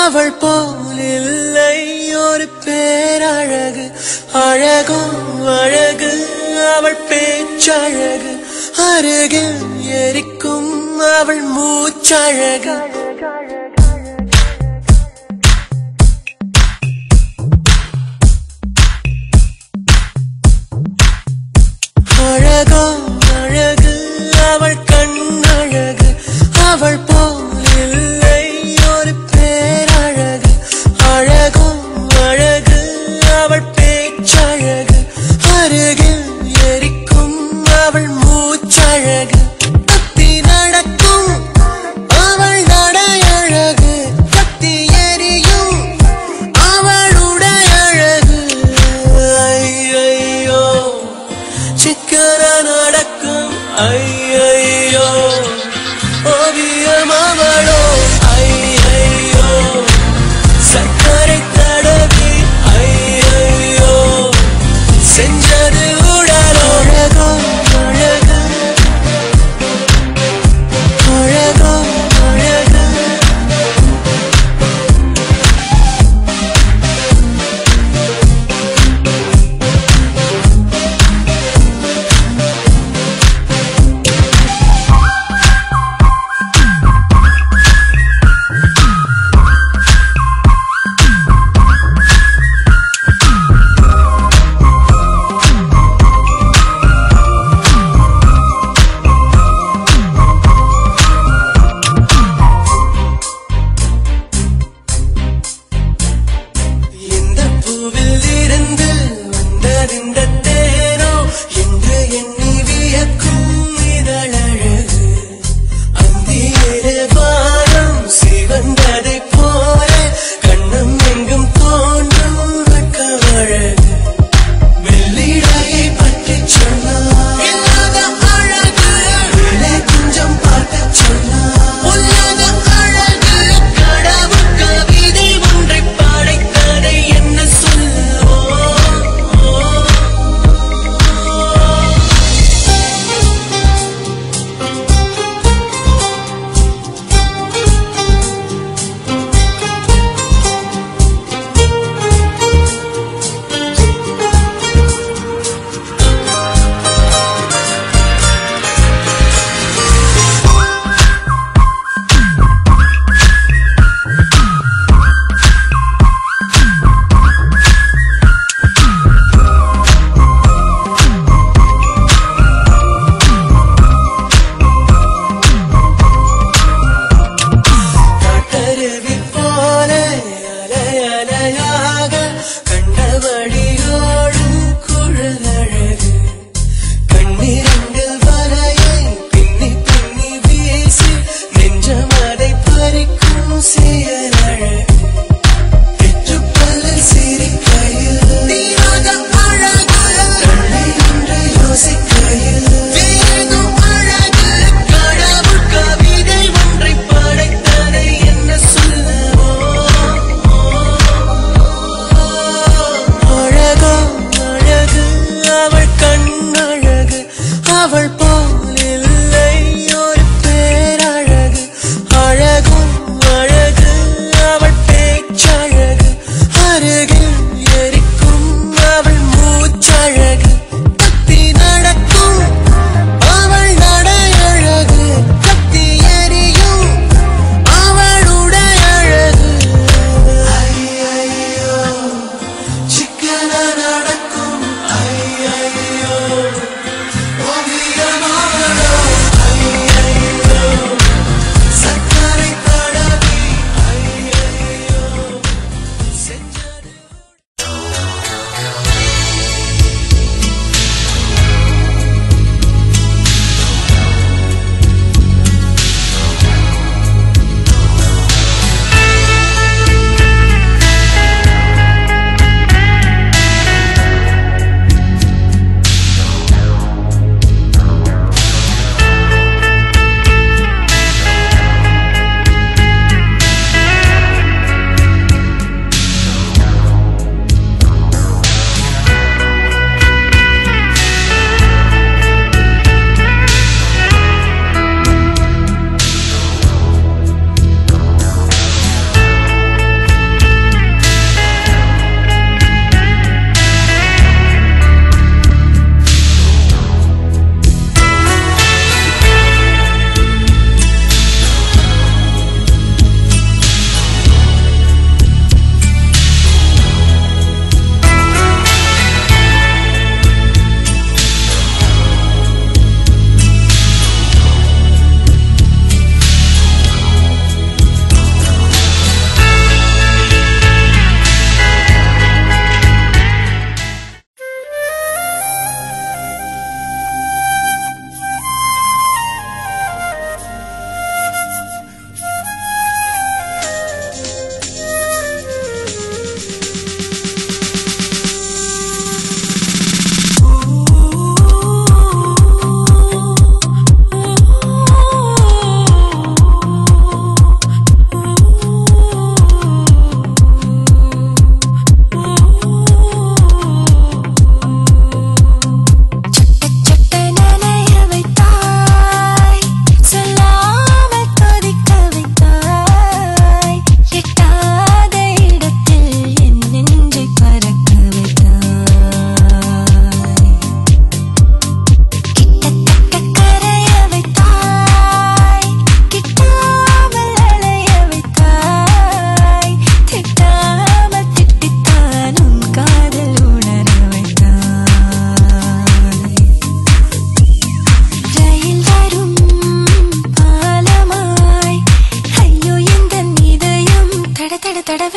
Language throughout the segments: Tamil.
அவள் போல் இல்லை ஒரு பேரழகு அழகோ அழகு அவள் பேச்சழகு அருகில் எரிக்கும் அவள் மூச்சழகு அழகோ அழகு அவள் கண்ணழகு அவள் போல் இல்லை ஒரு பேரழகு அழகோ அழகு அவள் பேச்சழகு அருகில் எரிக்கும் அவள் மூச்சழகு தத்தி நடக்கும் அவள் நட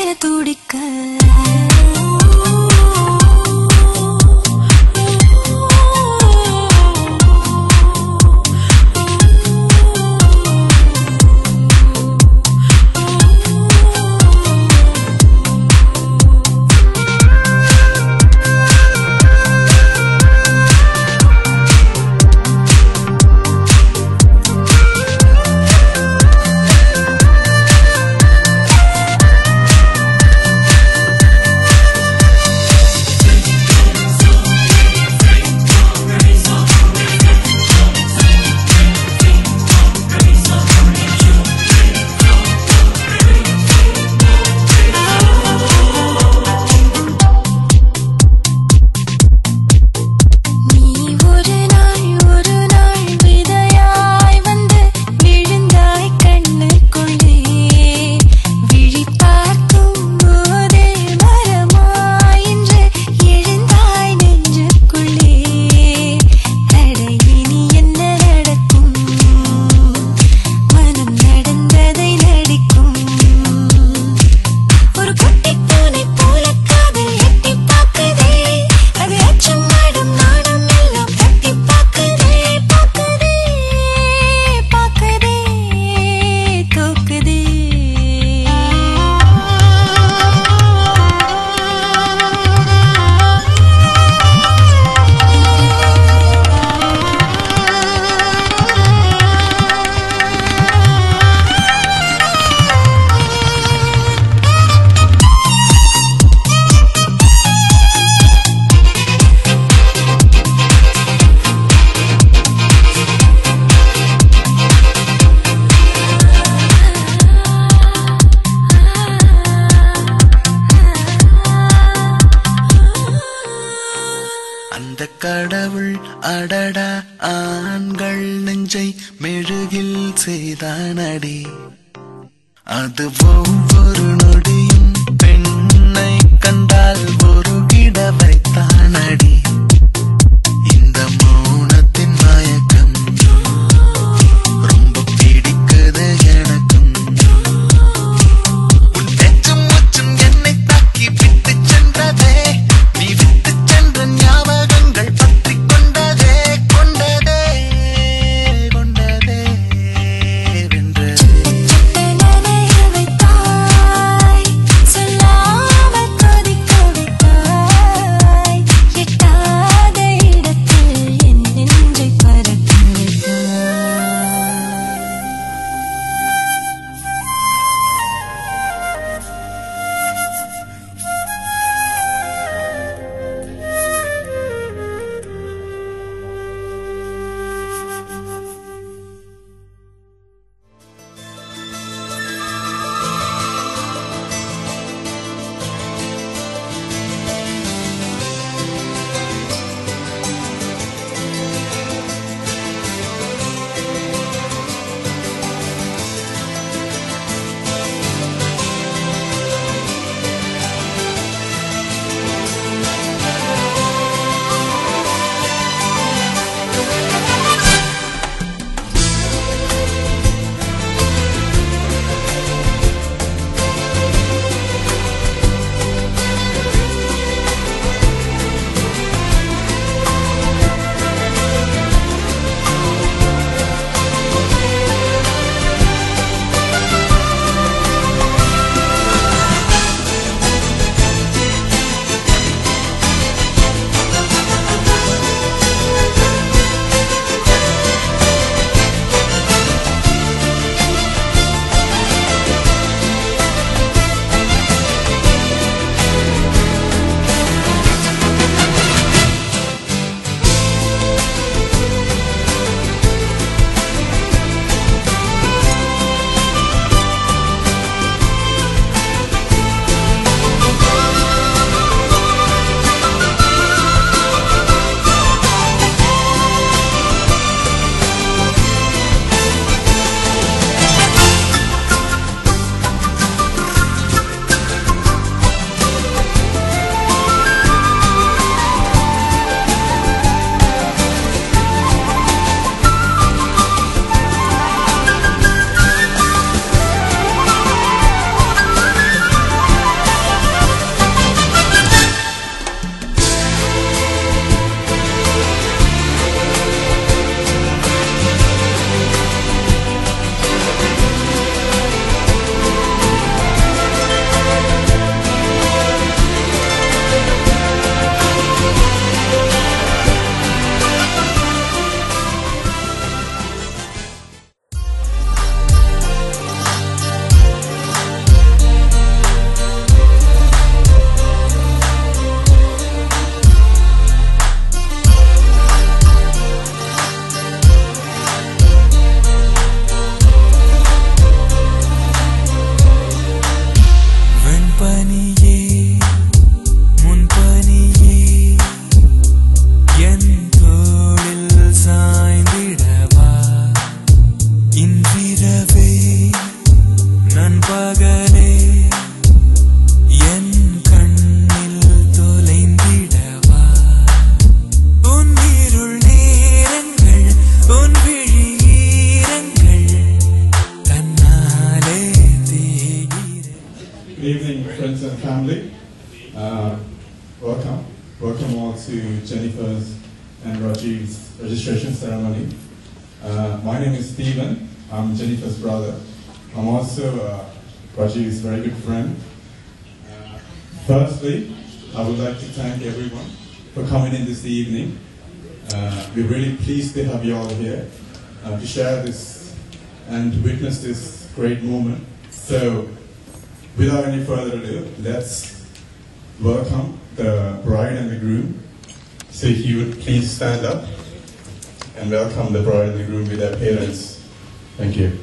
என துடிக்க கடவுள் அடடா ஆண்கள் நெஞ்சை மெழுகில் செய்தானடி அது ஒவ்வொரு நொடியும் பெண்ணை கண்டால் ஒரு கிட வைத்தானடி இந்த மௌனத்தின் மயக்கம் ரொம்ப பிடிக்குது எனக்கும் உன் எச்சும் முச்சும் என்னை தாக்கி விட்டு சென்றதே நீ விட்டு சென்ற ஞாபகங்கள் பற்றி கொண்டதே கொண்டதே கொண்டதே வென்றதே family. Welcome. Welcome all to Jennifer's and Rajiv's registration ceremony. My name is Stephen. I'm Jennifer's brother. I'm also Rajiv's very good friend. Firstly, I would like to thank everyone for coming in this evening. We're really pleased to have you all here to share this and witness this great moment. So, without any further ado, let's welcome the bride and the groom. So if you would please stand up and welcome the bride and the groom with their parents. Thank you.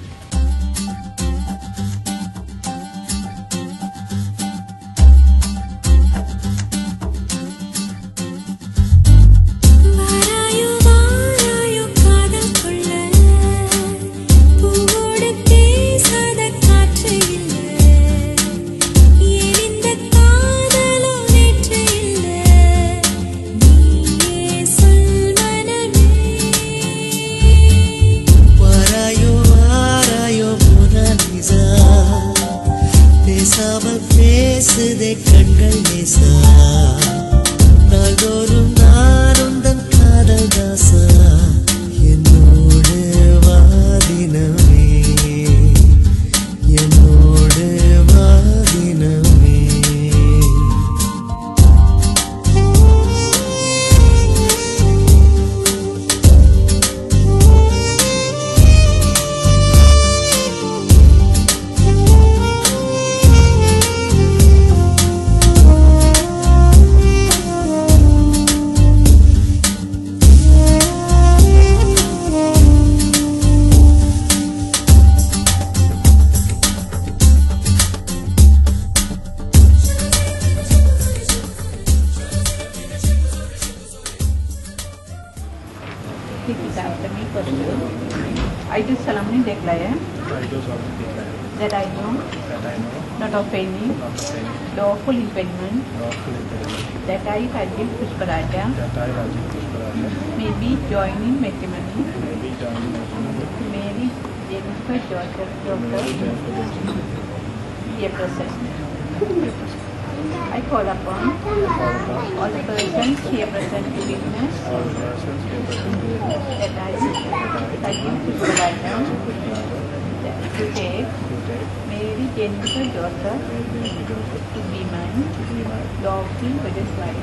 I do solemnly declare that I know not of any lawful impediment that I, Rajiv Pushparaja, may be joining matrimony, Mary Jennifer Joseph, here present. I call upon all the persons here present to witness that I, Rajiv Pushparaja, to take Mary Jennifer Joseph to be my lawful wedded wife.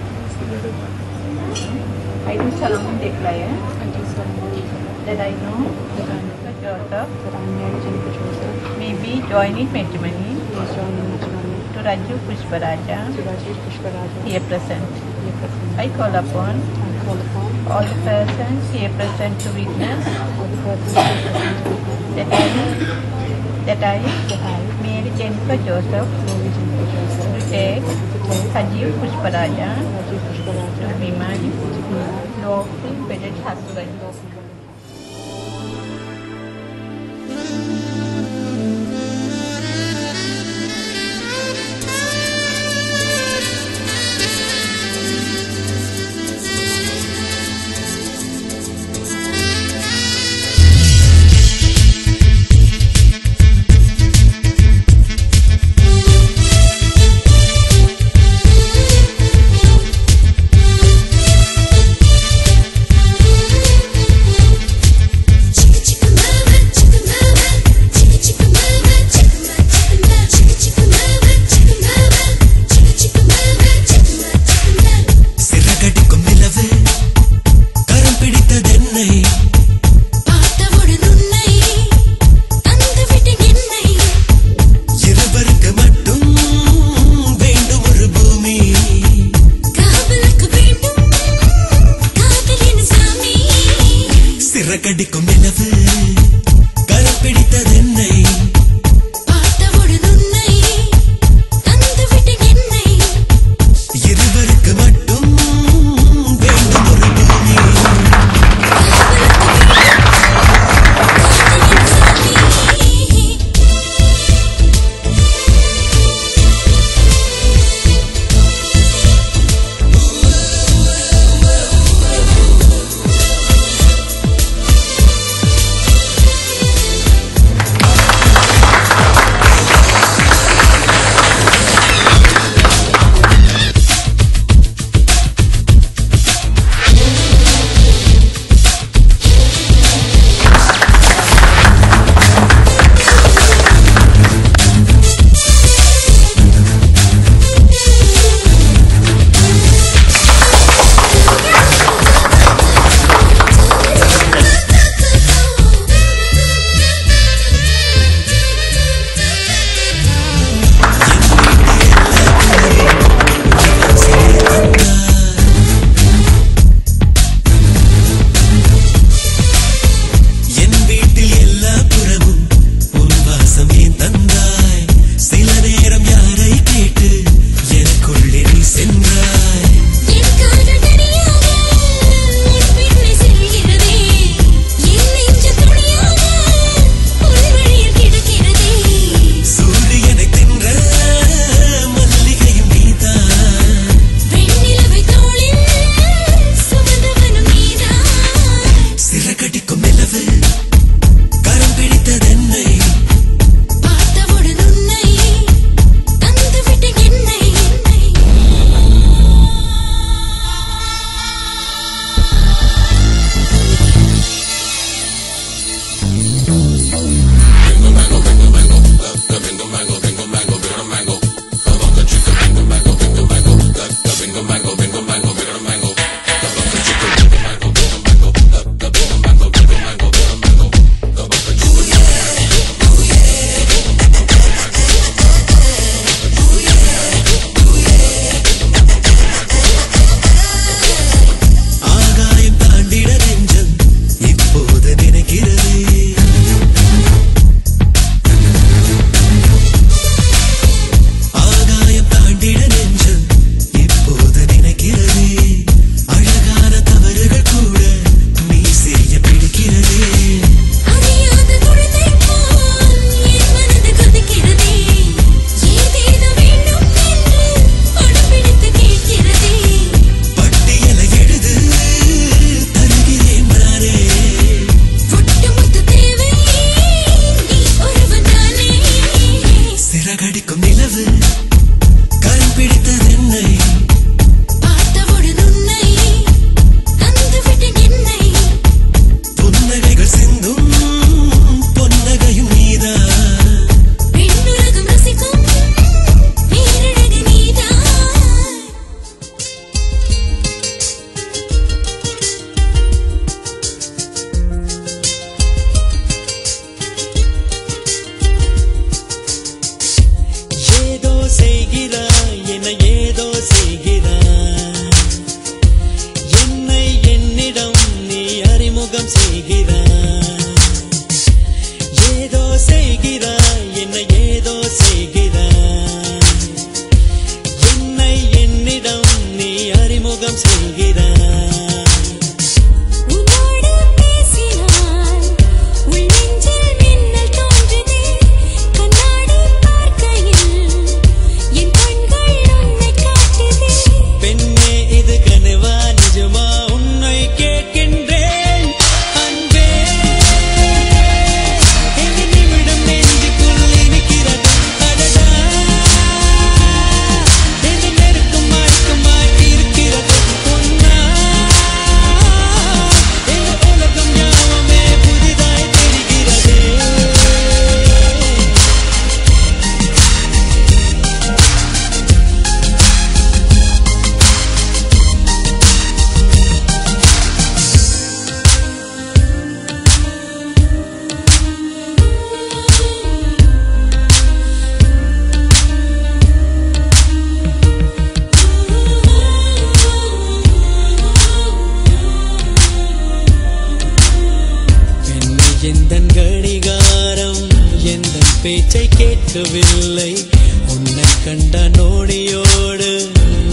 I do solemnly declare that I know Mary Jennifer Joseph may be joining matrimony to Rajiv Pushparaja, here present. I call upon all the persons here present to witness that I, Mary Jennifer Joseph, to take Rajiv Pushparaja to be my lawful wedded husband. கேட்கவில்லை உன்னை கண்ட நோடியோடு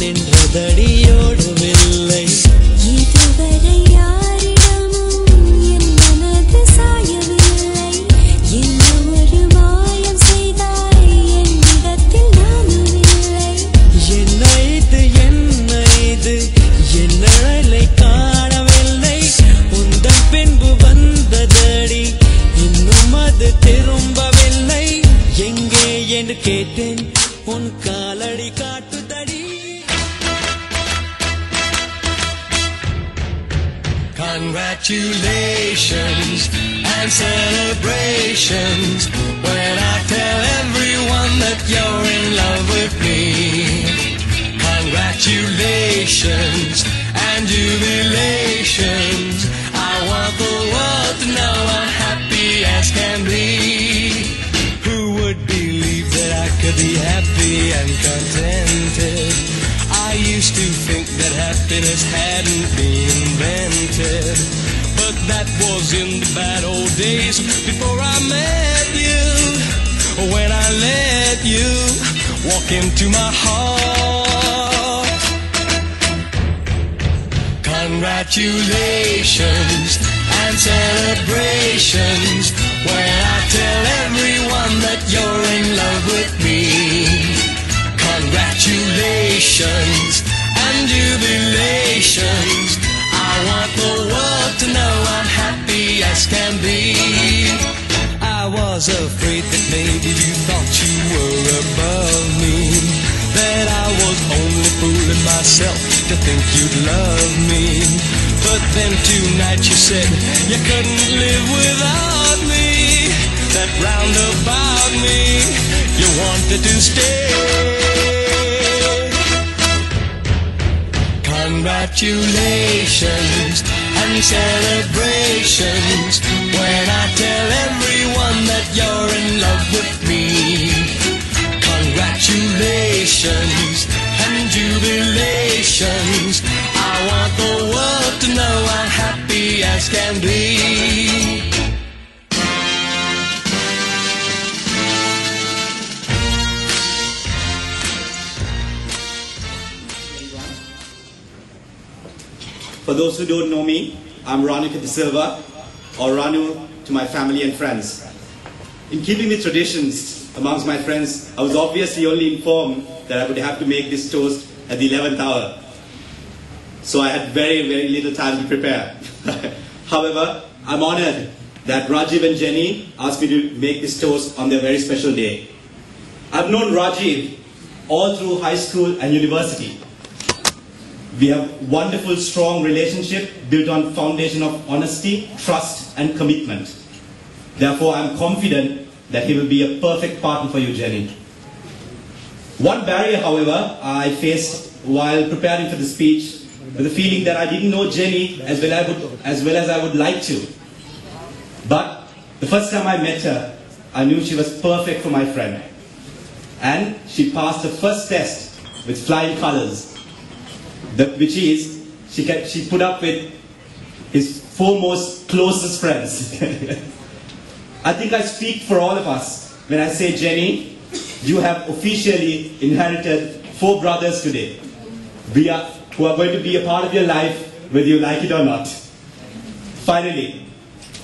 நின்றதடியோடவில்லை இதுவரை யாரிடமும் என் மனது சாயவில்லை என்ன ஒரு மாயம் செய்தாய் என்னிடத்தில் நானும் இல்லை என்ன இது என் நிழலை காணவில்லை உந்தன் பின்பு வந்ததடி இன்னும் அது திரும்பவில்லை எங்கே என்று கேட்டேன் உன் காலடி காட்டுதடி Congratulations and celebrations when I tell everyone that you're in love with me. Congratulations and jubilations. I want the world to know I'm happy as can be. Who would believe that I could be happy and contented? I used to think that happiness hadn't been invented, but that was in the bad old days before I met you. When I let you walk into my heart. Congratulations and celebrations when I tell everyone that you're in love with me. Congratulations and jubilations. I want the world to know I'm happy as can be. I was afraid that maybe you thought you were above me, that I was only fooling myself to think you'd love me. But then tonight you said you couldn't live without me, that round about me you wanted to stay. Congratulations and celebrations when I tell everyone that you're in love with me. Congratulations and jubilations. I want the world to know I'm happy as can be. For those who don't know me, I'm Ranu De Silva, or Ranu to my family and friends. In keeping with traditions amongst my friends, I was obviously only informed that I would have to make this toast at the 11th hour. So I had very, very little time to prepare. However, I'm honored that Rajiv and Jenny asked me to make this toast on their very special day. I've known Rajiv all through high school and university. We have wonderful, strong relationship built on foundation of honesty, trust, and commitment. Therefore, I'm confident that he will be a perfect partner for you, Jenny. One barrier, however, I faced while preparing for the speech was the feeling that I didn't know Jenny as well as I would like to. But the first time I met her, I knew she was perfect for my friend. And she passed the first test with flying colors. Which is, she put up with his foremost, closest friends. I think I speak for all of us when I say, Jenny, you have officially inherited 4 brothers today. Who are going to be a part of your life, whether you like it or not. Finally,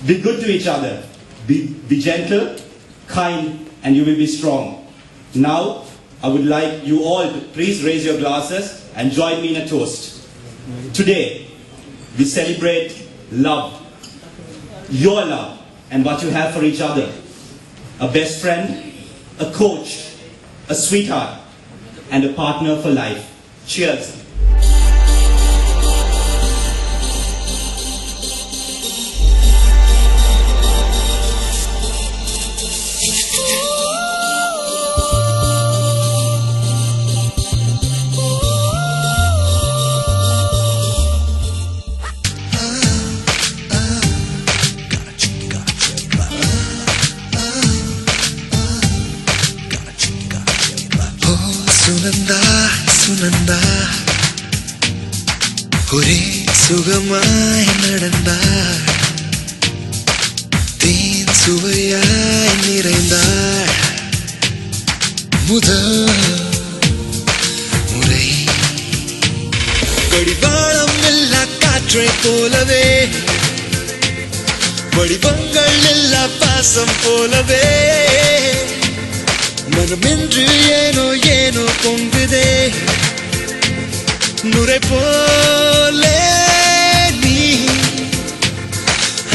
be good to each other. Be gentle, kind, and you will be strong. Now, I would like you all to please raise your glasses and join me in a toast. Today, we celebrate love, your love, and what you have for each other. A best friend, a coach, a sweetheart, and a partner for life. Cheers. Sunanda ஒரே சுகமாய் நடந்தாள் தேன் சுவையாய் நிறைந்தாள் முதல் முறை கடிவாளம் எல்லா காற்றை போலவே வடிவங்கள் எல்லா பாசம் போலவே மனமென்று ஏனோ ஏனோ பொங்குதே நுரை போலே நீ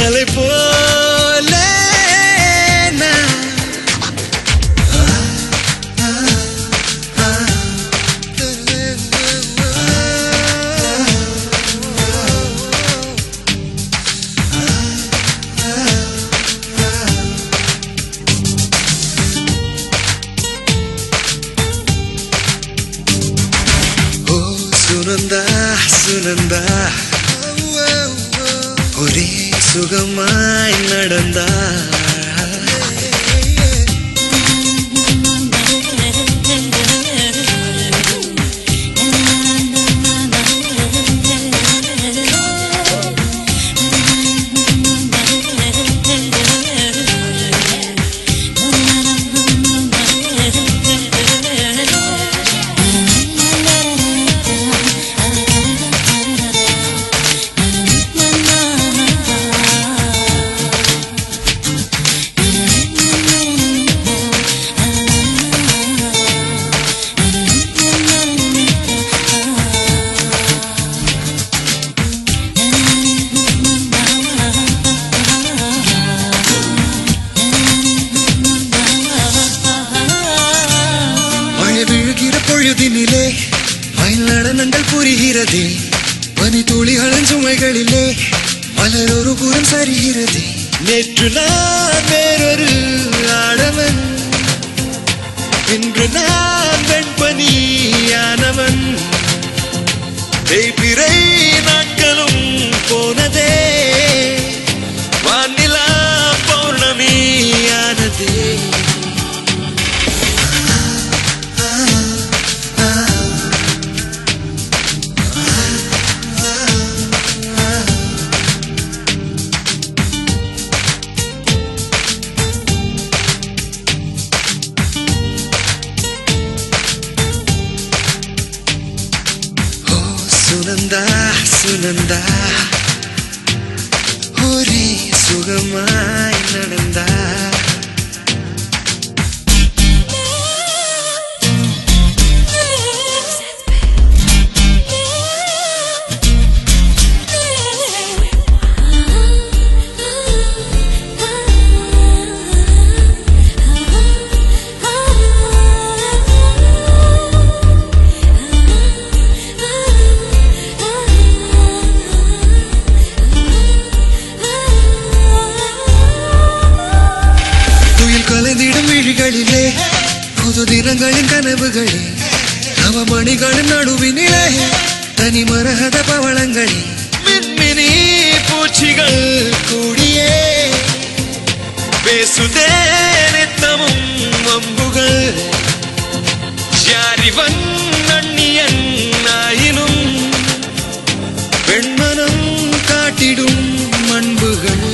அலை போலே நான் சுனந்தா சுனந்தா ஒரே சுகமாய் நடந்தா பொழுதினிலே மயில் நடனங்கள் புரிகிறதே பனி துளிகளின் சுமைகளிலே மலர் ஒரு புறம் சரிகிறதே நேற்று நான் வேறொரு ஆடவன் இன்று நான் வெண்பனியானவன் தேய்பிறை நாட்களும் போனதே வானிலா பௌர்ணமியானதே சுனந்தா சுனந்தா ஒரே சுகமாய் நடந்தா புது தினங்களின் கனவுகளே நவமணிகளின் நடுவினிலே தனி மரகத பவளங்களே மின்மினி பூச்சிகள் கூடியே பேசுதே நித்தமும் அம்புகள் யாரிவன் நன்னியன் ஆயினும் பெண்மனம் காட்டிடும் அன்புகள்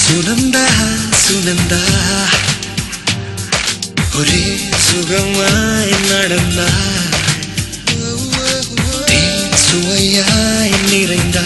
சுனந்தா சுனந்தா ஒரே சுகமாய் நடந்தா சுவையாய் நிறைந்தா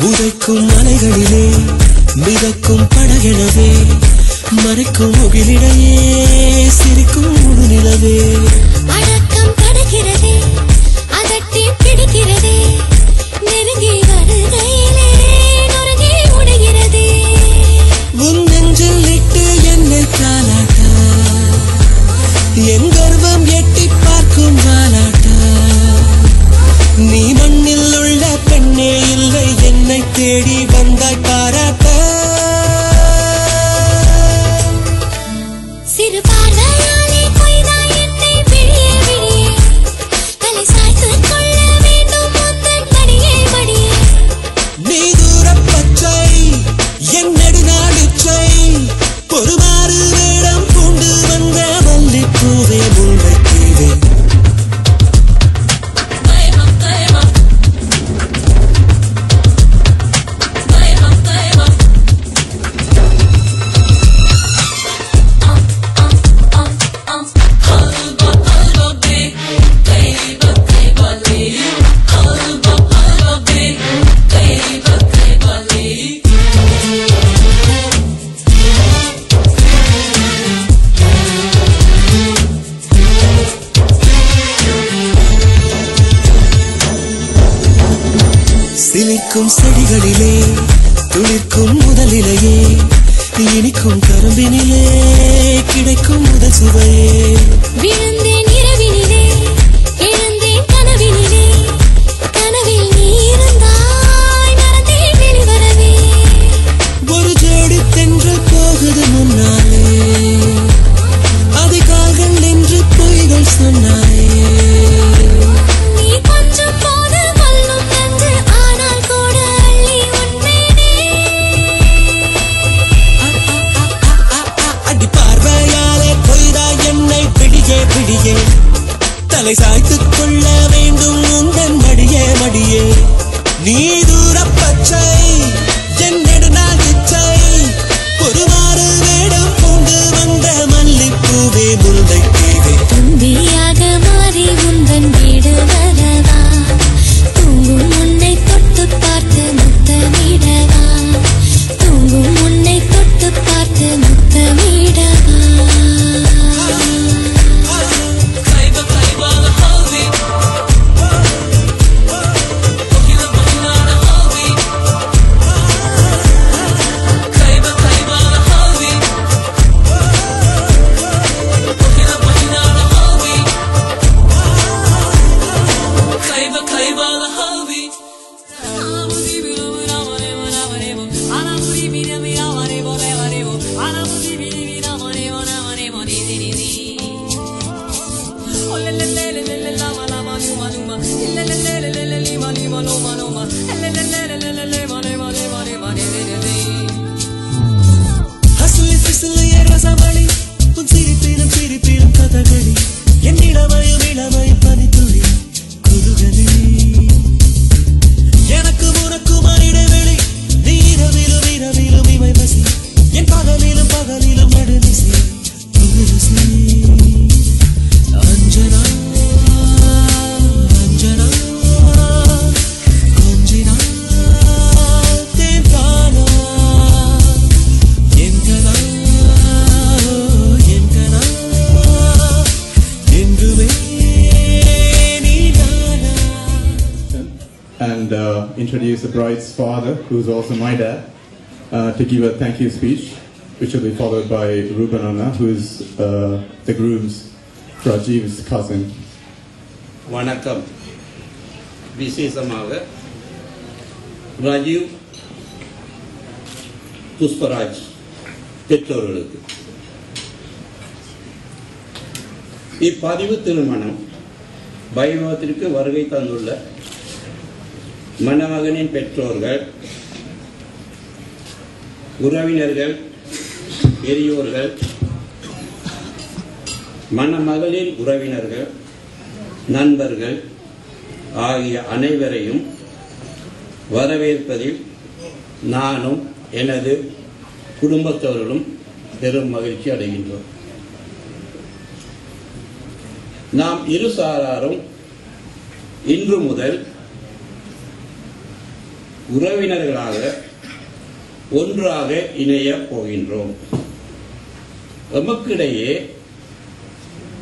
உதைக்கும் அலைகளிலே மிதக்கும் படகெனவே மறைக்கும் முகிலிடையே சிரிக்கும் முழு நிலவே அடக்கம் படுகிறதே அதட்டி பிடிக்கிறதே நெருங்கி வருகையிலே நொறுங்கி உடைகிறதே உன் நெஞ்சில் இட்டு என்னை தாலாட்டா என் கர்வம் எட்டி பார்க்கும் வாலாட்டா நீ மண்ணில் உள்ள பெண்ணே இல்லை என்னை தேடி வந்தாய் பாராட்ட சிறு பார்வையாலே கொய்தாய் என்னை விழியே விழியே தலை சாய்த்துக் கொள்ள வேண்டும் முந்தன் மடியே மடியே நீ தூரப் பச்சை என் நெடுநாடுச்சை பொறுமாறு வேடம் பூண்டு வந்த மல்லிப்பூவே முல்லைத்தீவே சிலிர்க்கும் செடிகளிலே துளிர்க்கும் முதலிலேயே இனிக்கும் கரும்பினிலே கிடைக்கும் முதல் சுவையே விழுந்தேன் இரவினிலே எழுந்தேன் கனவினிலே கனவில் நீ இருந்தாய் மறந்தேன் வெளிவரவே ஒரு ஜோடி தென்றல் போகுது முன்னாலே அதிகால்கள் நின்று பொய்கள் சொன்னாயே நீ கொஞ்சம் போது கொல்லும் நன்று ஆனால் கூட அள்ளி உண்மையே அடி பார்வையாலே கொய்தா என்னை பிடியே பிடியே தலை சாய்த்துக் கொள்ள வேண்டும் உந்தன் மடியே மடியே நீ தூரப் பச்சை என் நெடுநாள் இச்சை ஒருவாறு வேடம் பூண்டு வந்த மல்லிப்பூவே முல்லைத்தீவே தும்பியாக மாறி உந்தன் வீடு வரவா தூங்கும் உன்னை தொட்டு பார்த்து முத்தமிடவா தூங்கும் உன்னை தொட்டு பார்த்து முத்தமிடவா ஹசுலி பிசுலி ரசமளி உன் சிரிப்பிலும் சிரிப்பிலும் கதகளி என் இளமையும் இளமையும் பனித்துளி குருகலி எனக்கு உனக்கும் இடைவெளி நீ இரவிலும் இரவிலும் இவை வசி என் பகலிலும் பகலிலும் நடுநிசி புகழசி அஞ்சனா அஞ்சனா கொஞ்சினா தேன்கானா என்கனா என்கனா என்றுமே நீ நானா And introduce the bride's father, who's also my dad, to give a thank you speech, which will be followed by Ruben Anna, who is the groom's, Rajiv's cousin. வணக்கம். விசேஷமாக ராஜீவ் புஷ்பராஜ் பெற்றோர்களுக்கு இப்பதிவு திருமணம் வைபவத்திற்கு வருகை தந்துள்ள மணமகனின் பெற்றோர்கள், உறவினர்கள், பெரியோர்கள், மணமகளின் உறவினர்கள், நண்பர்கள் ஆகிய அனைவரையும் வரவேற்பதில் நானும் எனது குடும்பத்தவர்களும் பெரும் மகிழ்ச்சி அடைகின்றோம். நாம் இரு சாராரும் இன்று முதல் உறவினர்களாக ஒன்றாக இணைய போகின்றோம். எமக்கிடையே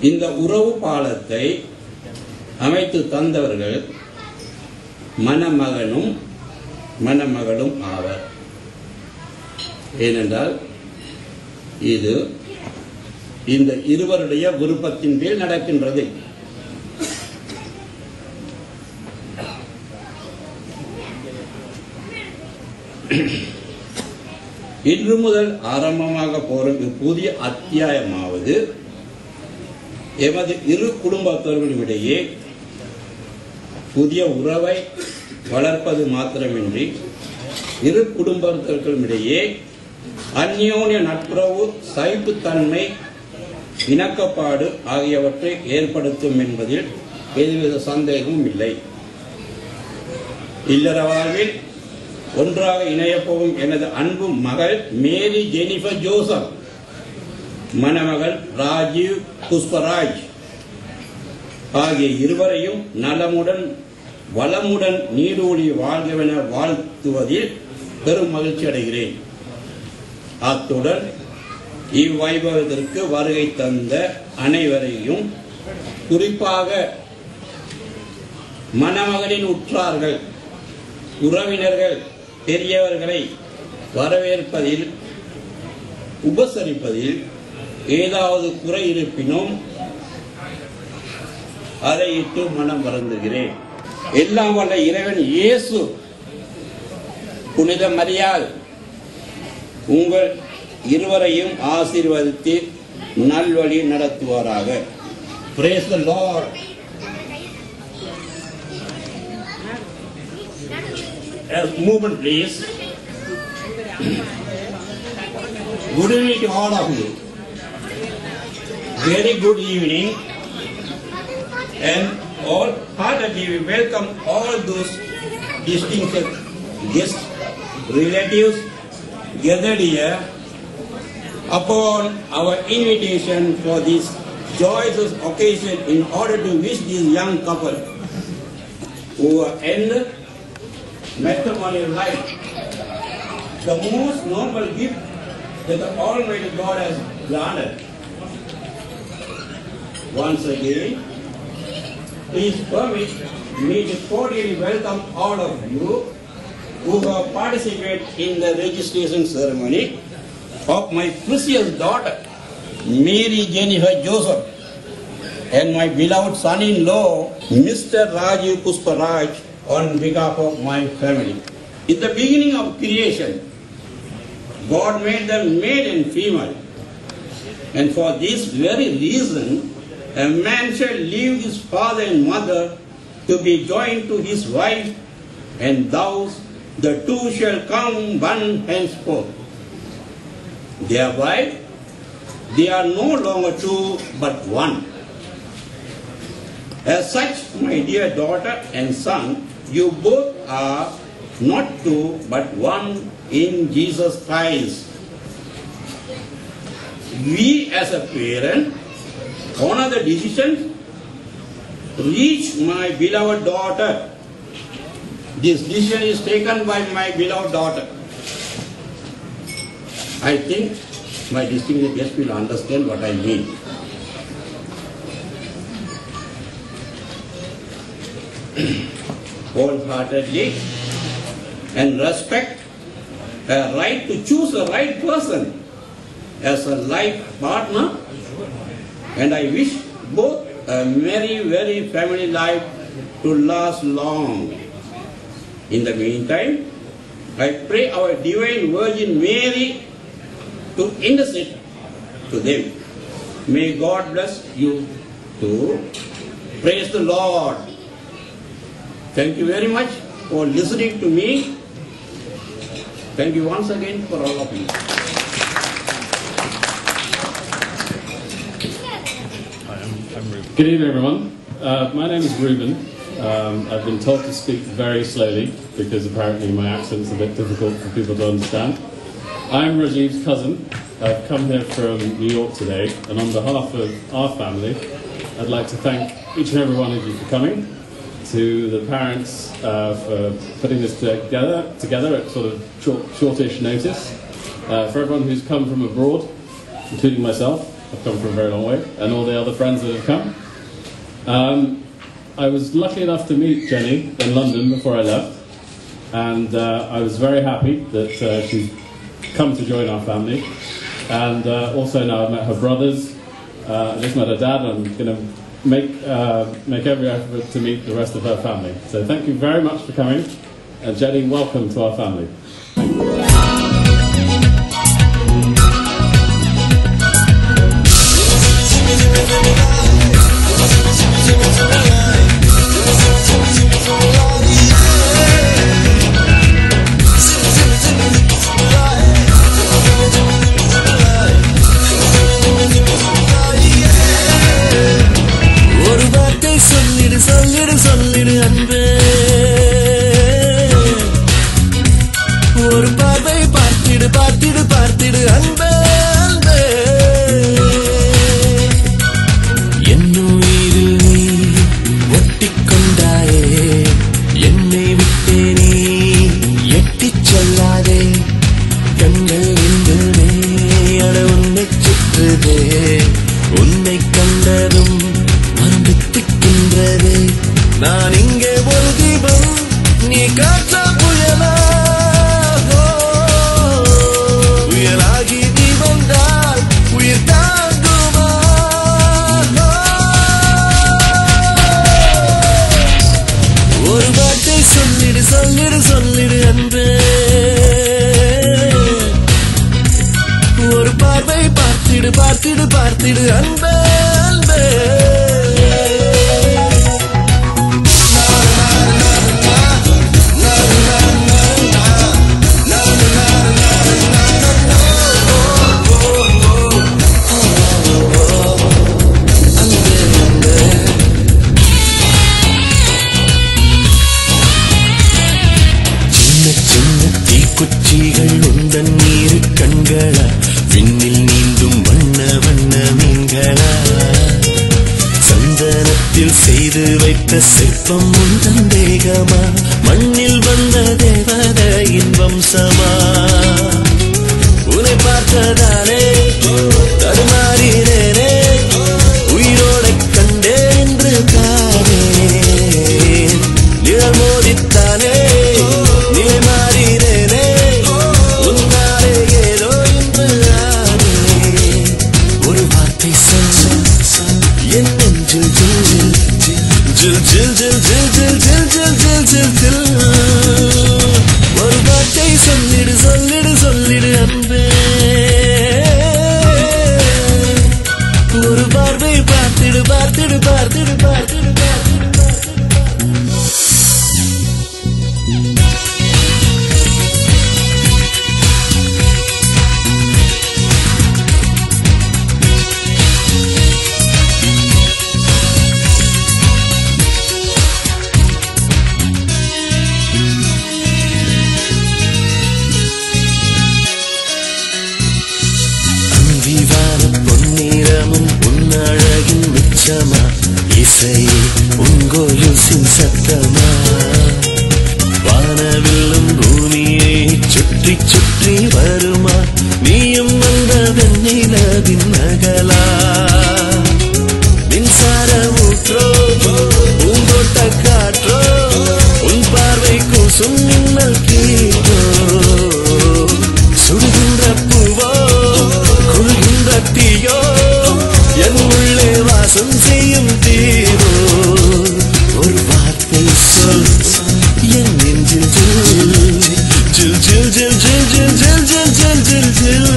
இந்த உறவு பாலத்தை அமைத்து தந்தவர்கள் மணமகனும் மணமகளும் ஆவர். ஏனென்றால் இது இந்த இருவருடைய விருப்பத்தின் மேல் நடக்கின்றது. இன்று முதல் ஆரம்பமாக போற புதிய அத்தியாயமாவது எமது இரு குடும்பத்தவர்களிடையே புதிய உறவை வளர்ப்பது மாத்திரமின்றி இரு குடும்பத்தினரிடையே அந்யோன்ய நட்புறவு, சகிப்புத்தன்மை, இணக்கப்பாடு ஆகியவற்றை ஏற்படுத்தும் என்பதில் எதுவித சந்தேகமும் இல்லை. இல்லற வாழ்வில் ஒன்றாக இணையப்போகும் எனது அன்பு மகள் மேரி ஜெனிஃபர் ஜோசப், மணமகள் ராஜீவ் புஷ்பராஜ் ஆகிய இருவரையும் நலமுடன் வளமுடன் நீடூழி வாழ்கவென வாழ்த்துவதில் பெரும் மகிழ்ச்சி அடைகிறேன். அத்துடன் இவ்வைபவத்திற்கு வருகை தந்த அனைவரையும், குறிப்பாக மணமகனின் உற்றார்கள், உறவினர்கள், பெரியவர்களை வரவேற்பதில், உபசரிப்பதில் ஏதாவது குறை இருப்பினும் அதை இட்டு மனம் வருந்துகிறேன். எல்லாம் வல்ல இறைவன் இயேசு புனித மரியாள் உங்கள் இருவரையும் ஆசீர்வதித்து நல்வழி நடத்துவாராக. Praise the Lord. Movement please. Good evening to all of you. Very good evening, and all heartedly we welcome all those distinguished guests, relatives gathered here upon our invitation for this joyous occasion in order to wish this young couple who are in matrimonial life the most noble gift that the Almighty God has granted. Once again, please permit me to cordially welcome all of you who have participated in the registration ceremony of my precious daughter, Mary Jennifer Joseph, and my beloved son-in-law, Mr. Rajiv Pushparaj, on behalf of my family. In the beginning of creation, God made them male and female, and for this very reason, a man shall leave his father and mother to be joined to his wife, and thus the two shall come one henceforth. Thereby, they are no longer two but one. As such, my dear daughter and son, you both are not two but one in Jesus Christ. We as a parent honor the decision reached my beloved daughter. This decision is taken by my beloved daughter. I think my distinguished guests will understand what I mean. Wholeheartedly and respect a right to choose a right person as a life partner, and I wish both a very family life to last long. In the meantime, I pray our Divine Virgin Mary to intercede to them. May God bless you too. Praise the Lord. Thank you very much for listening to me. Thank you once again for all of you. Good evening, everyone. My name is Ruben. I've been told to speak very slowly because apparently my accent's a bit difficult for people to understand. I'm Rajiv's cousin. I've come here from New York today, and on behalf of our family, I'd like to thank each and every one of you for coming to to the parents for putting this together at sort of shortish notice. For everyone who's come from abroad, including myself, I've come from a very long way, and all the other friends that have come. I was lucky enough to meet Jenny in London before I left, and I was very happy that she's come to join our family. And also now I've met her brothers, I just met her dad, and I'm going to make every effort to meet the rest of her family. So thank you very much for coming, and Jenny, welcome to our family. Thank you. சொல்லிடு அன்பே, ஒரு பார்வை பார்த்திடு பார்த்திடு பார்த்திடு அன்பே அன்பே, என்னுயிரில் நீ ஒட்டிக்கொண்டாயே, என்னை விட்டே நீ எட்டிச் சொல்லாதே, கண்கள் இன்பமே அட உன்னை சுற்றுதே, உன்னை கண்டதும் மறந்துக்கின்றதே, நான் இங்கே ஒரு தீபம் நீ காற்றா புயலா, புயலாகி தீபம் தான் உயிர் தாங்குமா, ஒரு வார்த்தை சொல்லிடு சொல்லிடு சொல்லிடு அன்பே, ஒரு பார்வை பார்த்திடு பார்த்திடு பார்த்திடு அன்பே அன்பே. குச்சிகள் உந்தன் நீரு கண்களா, விண்ணில் நீந்தும் வண்ண வண்ண மீன்களா, சந்தனத்தில் செய்து வைத்த சிற்பம் உந்தன் தேகமா, மண்ணில் வந்த தேவதையின் வம்சமா, உன்னை பார்த்ததானே தடுமாறினேனே, உயிரோட கண்டே என்று தானே, நிழல் மோதித்தானே நிலை மாறினேனே, உன்னாலே ஏதோ என்று ஆனே, ஒரு வார்த்தை சொல் என் நெஞ்சில் ஜில் ஜில் ஜில் ஜில் ஜில் ஜில் ஜில் ஜில் ஜில் ஜில் ஜில், ஒரு வார்த்தை சொல்லிடு சொல்லிடு சொல்லிடு அன்பே, ஒரு பார்வை பார்த்திடு பார்த்திடு பார்த்திடு பார்த்திடு பார்த்திடு. பொன்னிறமும் பொன்னழகின் மிச்சமா, இசையே உங்கோயுசின் சத்தமா, வானவில்லும் பூமியை சுற்றி சுற்றி வருமா, நீயும் வந்த வெண்ணிலவின் நகலா, மின்சார ஊற்றோ பூந்தோட்ட காற்றோ, உன் பார்வை கூசும் மின்னல் கீற்றோ, சுடுகின்ற பூவோ குழுகின்ற தீயோ, என் உள்ளே வாசம் செய்யும் தீரோ, ஒரு வார்த்தை சொல் என் நெஞ்சில் ஜில் ஜில் ஜில் ஜில் ஜில் ஜில் ஜில் ஜில் ஜில் ஜில்,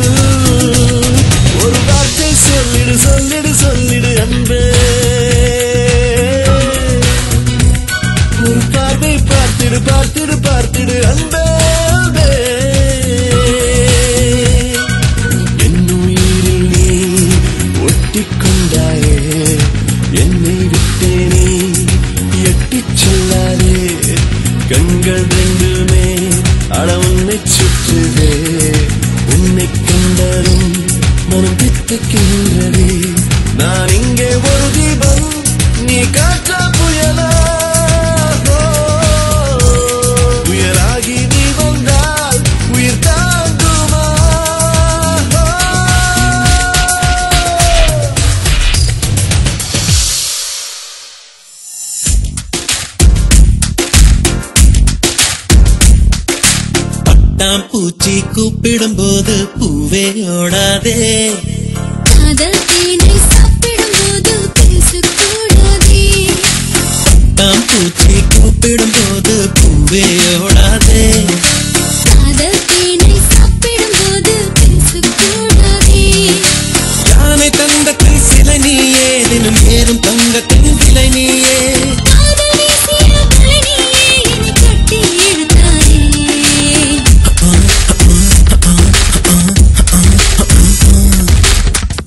ஒரு வார்த்தை சொல்லிடு சொல்லிடு சொல்லிடு அன்பே, ஒரு பார்வை பார்த்திடு பார்த்திடு பார்த்திடு அன்பே அன்பே, என்னுயிரில் நீ ஒட்டிக்கொண்டாயே, என்னை விட்டே நீ எட்டிச் சொல்லாதே, கண்கள் ரெண்டுமே அட உன்னை சுற்றுதே, உன்னை கண்டதும் மனம் தித்துக்கின்றதே, நான் இங்கே ஒரு தீபம் நீ காற்றா புயலா, பட்டாம்பூச்சி கூப்பிடும்போது பூவே ஓடாதே. காதல் தேனை சாப்பிடும்போது பேசக்கூடாதே. பட்டாம்பூச்சி கூப்பிடும்போது பூவே ஓடாதே. காதல் தேனை சாப்பிடும்போது பேசக்கூடாதே. யானை தங்கத்தின் சிலை நீயே, தினம் ஏறும் தங்கத்தின் விலை நீயே. காதல் வீசிய மலை நீயே, என்னை கட்டி இழுத்தாயே.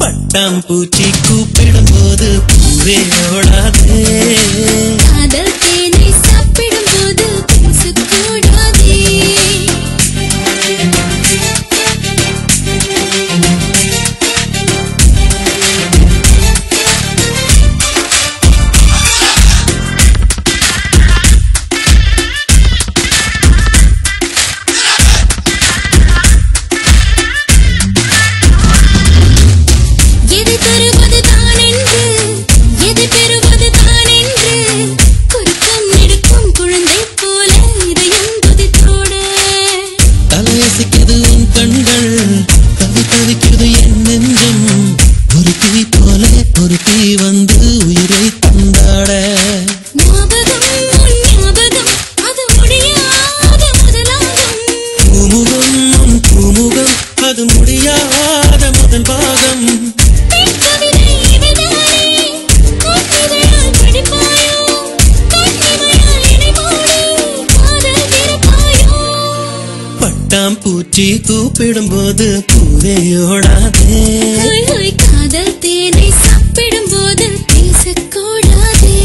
பட்டாம்பூச்சி கூப்பிடும்போது பூவே ஓடாதே. காதல் தேனை சாப்பிடும்போது பேசக்கூடாதே. எதை தருவது தான் என்று, எதை பெறுவது தான் என்று, குறுக்கம் நெடுக்கும் குழந்தை போல இதயம் துதித்தோட. தலையசைக்குது உன் கண்கள், தவி தவிக்குது என் நெஞ்சம். ஒரு தீ போல ஒரு தீ வந்து உயிரை தந்தாட. ஞாபகம் உன் ஞாபகம், அது முடியாத முதலாகும். பூமுகம் உன் பூமுகம், அது முடியாத முதல் பாகம். பெண் கவிதை இவைதானே, உன் இதழால் படிப்பாயோ, கண்ணிமையால் என்னை மூடி காதல் திறப்பாயோ. பட்டாம்பூச்சி கூப்பிடும்போது பூவே ஓடாதே. ஹோய் ஹோய் காதல் தேனை சாப்பிடும்போது பேசக்கூடாதே.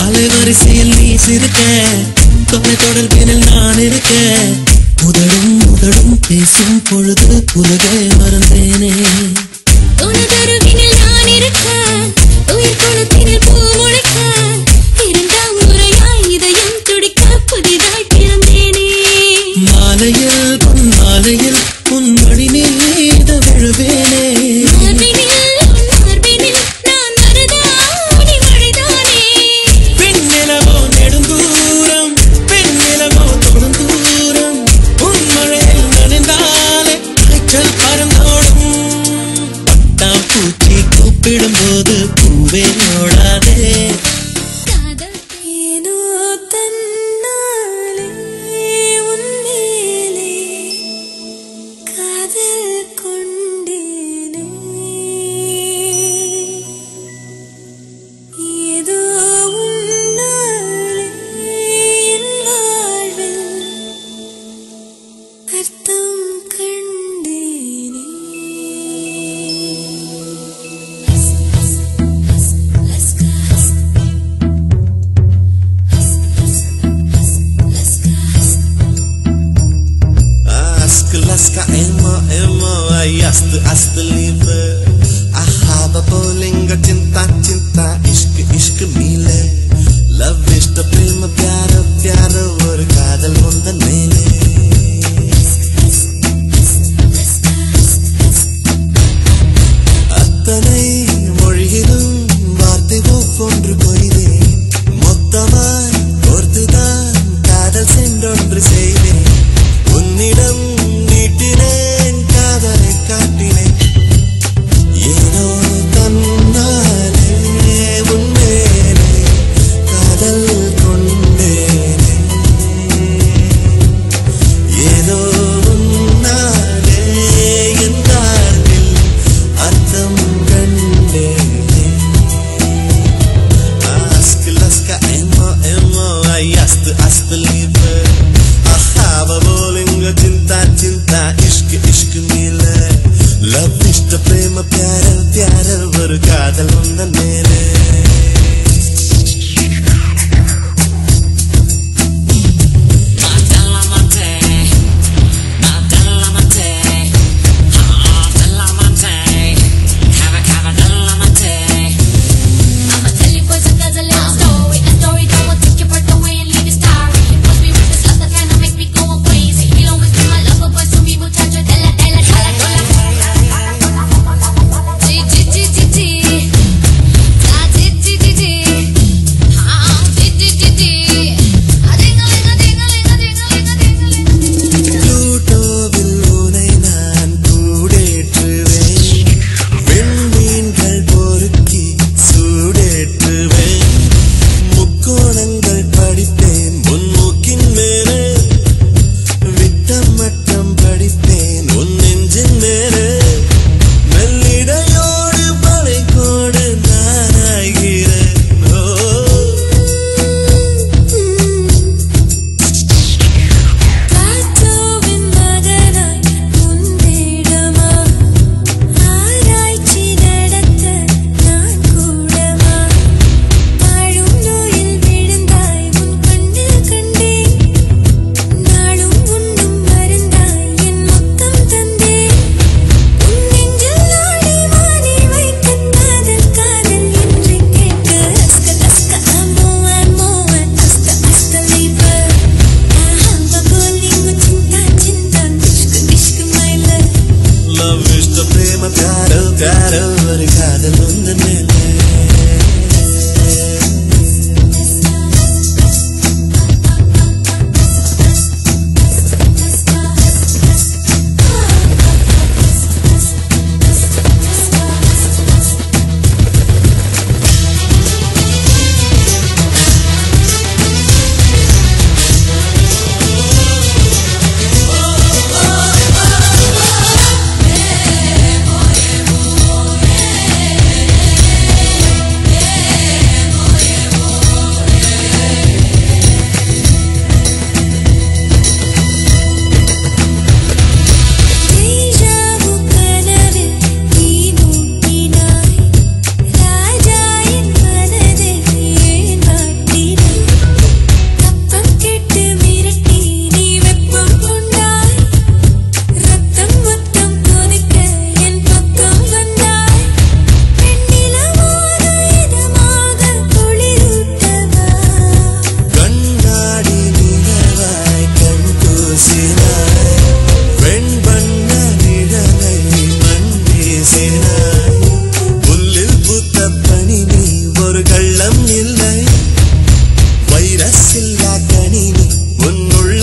அலைவரிசையில் நீ சிரிக்க, தொலை தொடர்பினில் நான் இருக்க. உதடும் உதடும் பேசும் பொழுது உலகை மறந்தேனே. உனதருவினில் நான் இருக்க, உயிர் குளத்தினில் பூ முளைக்க. இரண்டாம் முறையாய் இதயம் துடிக்க புதிதாய் பிறந்தேனே. மாலையில் பொன் மாலையில் உன் மடி நீத விழுவேனே. மார்பினில் உன் மார்பினில் நான் மருதாணி மழைதானே. பெண்ணிலவோ நெடுந்தூரம், பெண்ணிலவோ தொடுந்தூரம். உன் மழையில் நனைந்தாலே காய்ச்சல் பறந்தோடும். பட்டாம்பூச்சி கூப்பிடும்போது பூவே ஓடாதே. காதல் ஏனோ தன்னாலே உன் மேலே காதல் கொண்டேனே. ஏதோ உன்னாலே என் வாழ்வில் அர்த்தம் கண்டேனே. Laska emo emo ayast ast liebe ahaba bolinga cinta cinta ishq ishq mile love ishq prema pyara pyara or kaadal vonda mele attanai mozhilum vaarthai ஒவ்வொன்று கொய்தேன் மொத்தமாய் ஒருதுதான் காதல் சென்றொன்று செய்தேன் உன்னிடம் நீட்டினேன் காதலை காட்டினேன் ஏனோ தன்னாலே உன்மேலே காதல் கொண்டேனே ஏதோ உன்னாலே என் வாழ்வில் அர்த்தம் கண்டேனே ask laska emo emo ayast ast liebe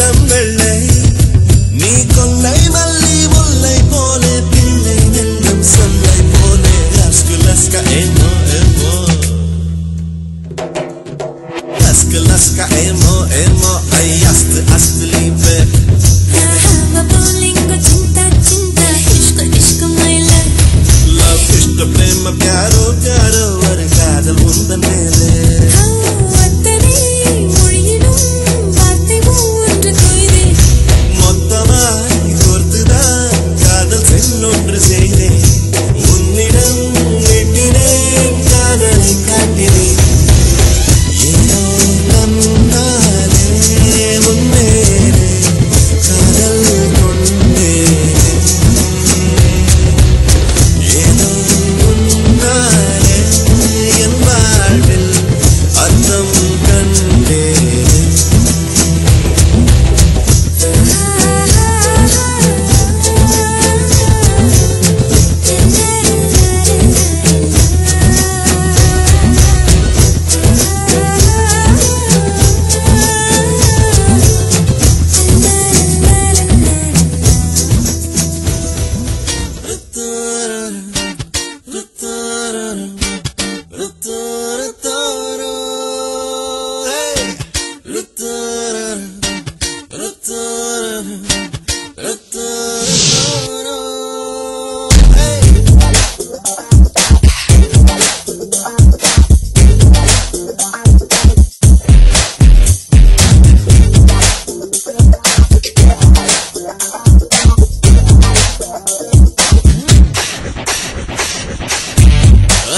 இளம் வெள்ளை நீ கொள்ளை மல்லி முல்லை போலே பிள்ளை நெல்லும் சொல்லை போலே லஸ்க ஏமோ ஏமோ லஸ்க ஏமோ ஏமோ ஐயாஸ்து அஸ்து லீபே हवा बोलेंगे चिंता चिंता इश्क इश्क my love love इष्ट प्रेम प्यारो प्यारो और कादल उंदन मेले அத்தனை மொழியிலும் வார்த்தை ஒன்று கொய்தே மொத்தமாய் கோர்த்துதான் காதல் சென்னொன்று செய்தேன் உன்னிடம் எட்டினேன் காதலை காட்டினேன் ஏதோ நன்னாலே முன்னேறே காதல் கொண்டேன் ஏதோ உன்னாலே என் வாழ்வில் அர்த்தம் கண்டேன்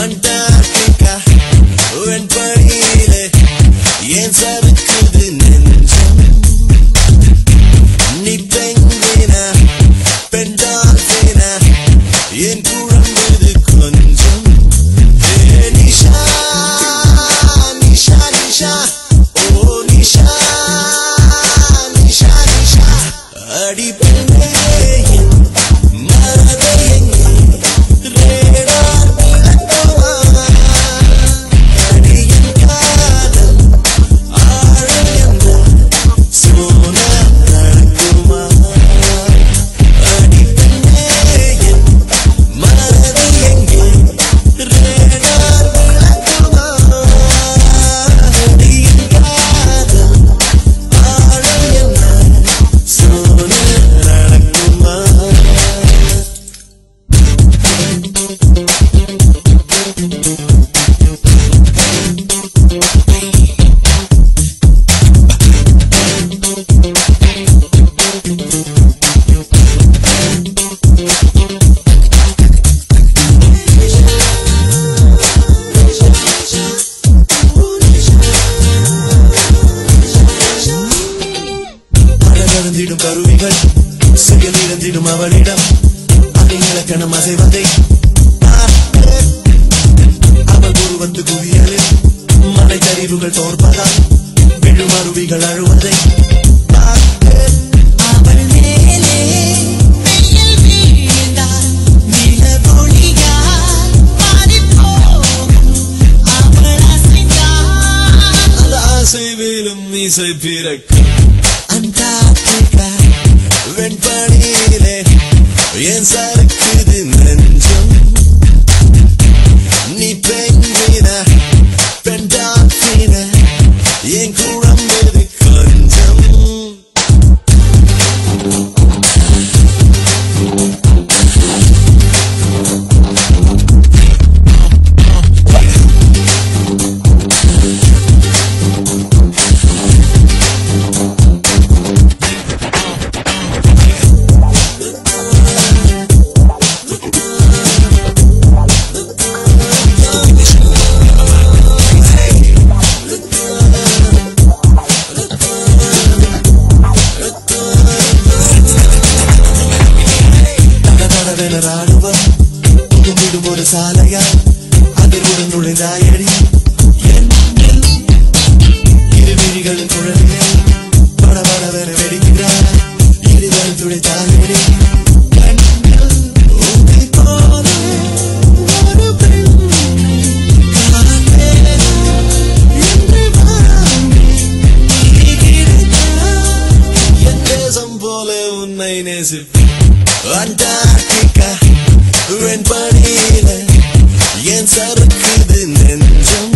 Antarctica, வெண்பனியிலே ஏன் சறுக்குது நெஞ்சம் நீ பெங்குவினா பெண் டால்பினா ஏன் குழம்புது கொஞ்சம் நிஷா நிஷா நிஷா ஓ நிஷா நிஷா நிஷா அடி பெண்ணே என் மனதை எங்கே ரேடார் விளக்குமா அடியின் காதல் ஆழம் என்ற சோனா நடக்குமா அடி பெண்ணே என் மனதை எங்கே ரேடார் விளக்குமா அடியின் காதல் ஆழம் என்ற சோனா நடக்குமா அழகழுந்திடும் கருவிகள் செயல் இழந்திடும் அவளிடம் அணிநிலக்கணம் அசைவதை அவள் உருவத்து குவியலில் மலை சரிவுகள் தோற்பதால் விழும் அருவிகள் அழுவதை அவள் மேலே வெயில் வீழ்ந்தால் நிலவொளியால் மாறிப்போகும் அவள் அசைந்தால் அந்த ஆசைவிலும் இசை பிறக்கும் அண்டார்டிகா வெண்பனியிலே ஏன் சறுக்குது நெஞ்சம் நீ பெண்வினா பெண் டால்பினா ஏன் குழம்புது கொஞ்சம் உன்னை நேசிப்பேன் அண்டார்டிகா வெண்பனியில என் சறுக்குது நெஞ்சம்